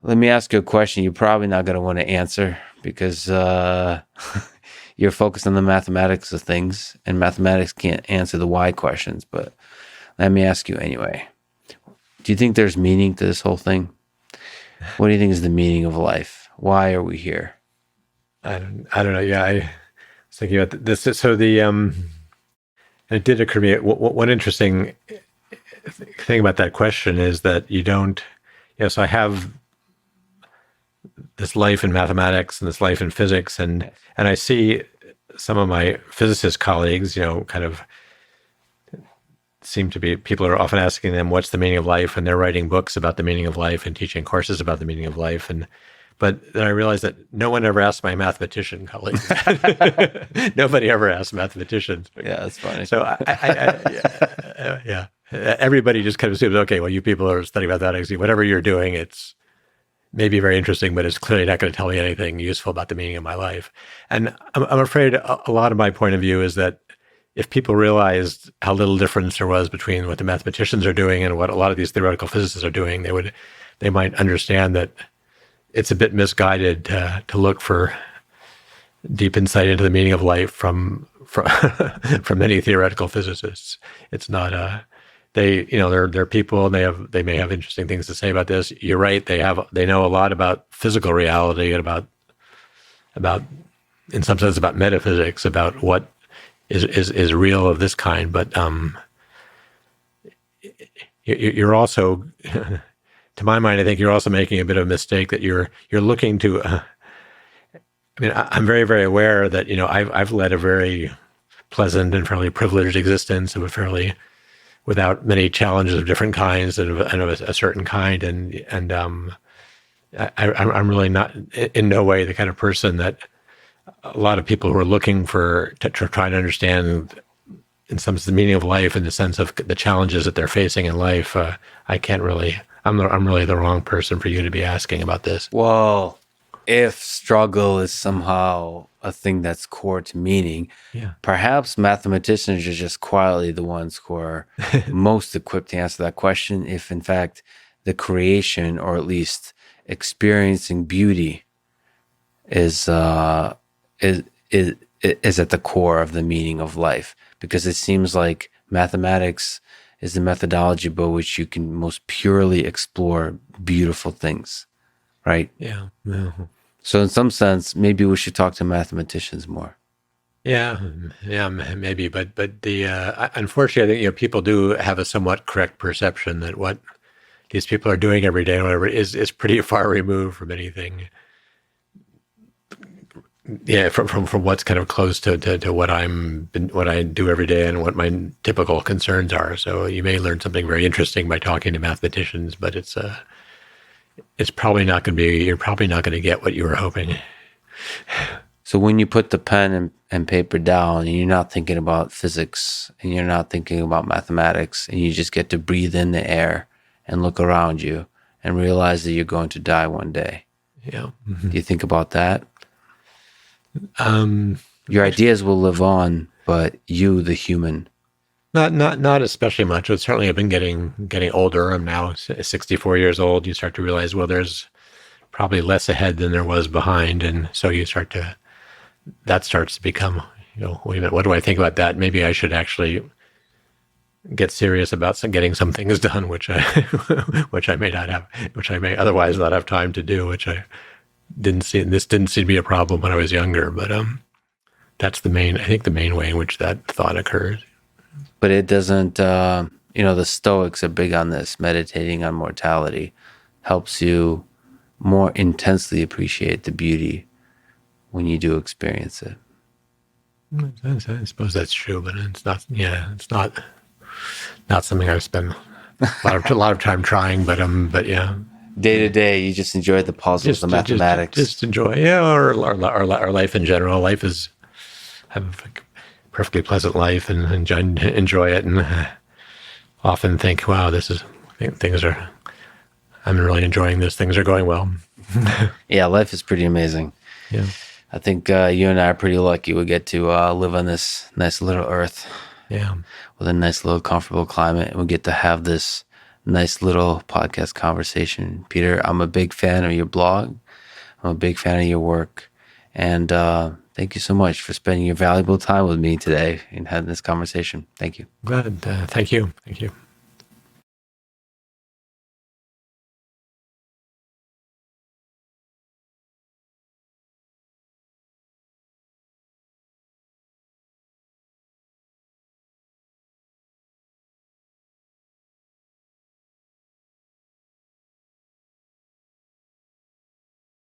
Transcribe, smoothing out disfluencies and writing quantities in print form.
Let me ask you a question you're probably not going to want to answer because you're focused on the mathematics of things, and mathematics can't answer the why questions. But let me ask you anyway. Do you think there's meaning to this whole thing? What do you think is the meaning of life? Why are we here? I don't know. Yeah, I was thinking about this. So it did occur to me, one interesting thing about that question is that you don't, so I have this life in mathematics and this life in physics, and I see some of my physicist colleagues, kind of seem to be, people are often asking them, what's the meaning of life? And they're writing books about the meaning of life and teaching courses about the meaning of life. But then I realized that no one ever asked my mathematician colleagues. Nobody ever asked mathematicians. Yeah, that's funny. So yeah, everybody just kind of assumes, okay, well, you people are studying mathematics, whatever you're doing, it's maybe very interesting, but it's clearly not going to tell me anything useful about the meaning of my life. And I'm afraid a lot of my point of view is that if people realized how little difference there was between what the mathematicians are doing and what a lot of these theoretical physicists are doing, they might understand that it's a bit misguided to look for deep insight into the meaning of life from many theoretical physicists. It's not they're people, and they may have interesting things to say about this. You're right, they know a lot about physical reality and about in some sense about metaphysics, about what is real of this kind, but you're also to my mind, I think you're also making a bit of a mistake that you're looking to. I'm very, very aware that I've led a very pleasant and fairly privileged existence, without many challenges of different kinds and of a certain kind, and I'm really not in no way the kind of person that a lot of people who are looking to try to understand, in some sense, the meaning of life, in the sense of the challenges that they're facing in life. I can't really. I'm really the wrong person for you to be asking about this. Well, if struggle is somehow a thing that's core to meaning, perhaps mathematicians are just quietly the ones who are most equipped to answer that question. If in fact the creation, or at least experiencing beauty, is at the core of the meaning of life, because it seems like mathematics is the methodology by which you can most purely explore beautiful things, right? Yeah. So in some sense, maybe we should talk to mathematicians more. Yeah, maybe. But the unfortunately, I think people do have a somewhat correct perception that what these people are doing every day, or whatever, is pretty far removed from anything. Yeah, from what's kind of close to what I do every day and what my typical concerns are. So you may learn something very interesting by talking to mathematicians, but it's probably not going to be. You're probably not going to get what you were hoping. So when you put the pen and paper down, and you're not thinking about physics, and you're not thinking about mathematics, and you just get to breathe in the air and look around you and realize that you're going to die one day. Yeah. Do you think about that? Your ideas will live on, but you, the human, not especially much. But certainly, I've been getting older. I'm now 64 years old. You start to realize, well, there's probably less ahead than there was behind, and so that starts to become, wait a minute, what do I think about that? Maybe I should actually get serious about getting some things done, which I may not have, which I may otherwise not have time to do, which I didn't see. This didn't seem to be a problem when I was younger, but that's the main way in which that thought occurs. But it doesn't. The Stoics are big on this. Meditating on mortality helps you more intensely appreciate the beauty when you do experience it. I suppose that's true, but it's not. Yeah, it's not something I've spent a lot of time trying. But yeah. Day to day, you just enjoy the puzzles, the mathematics. Just enjoy, or life in general. Life is, have a perfectly pleasant life and enjoy it, and often think, wow, I'm really enjoying this. Things are going well. Yeah, life is pretty amazing. Yeah. I think you and I are pretty lucky we get to live on this nice little earth. Yeah. With a nice little comfortable climate, and we get to have this nice little podcast conversation. Peter, I'm a big fan of your blog. I'm a big fan of your work. And thank you so much for spending your valuable time with me today and having this conversation. Thank you. Good. Thank you. Thank you.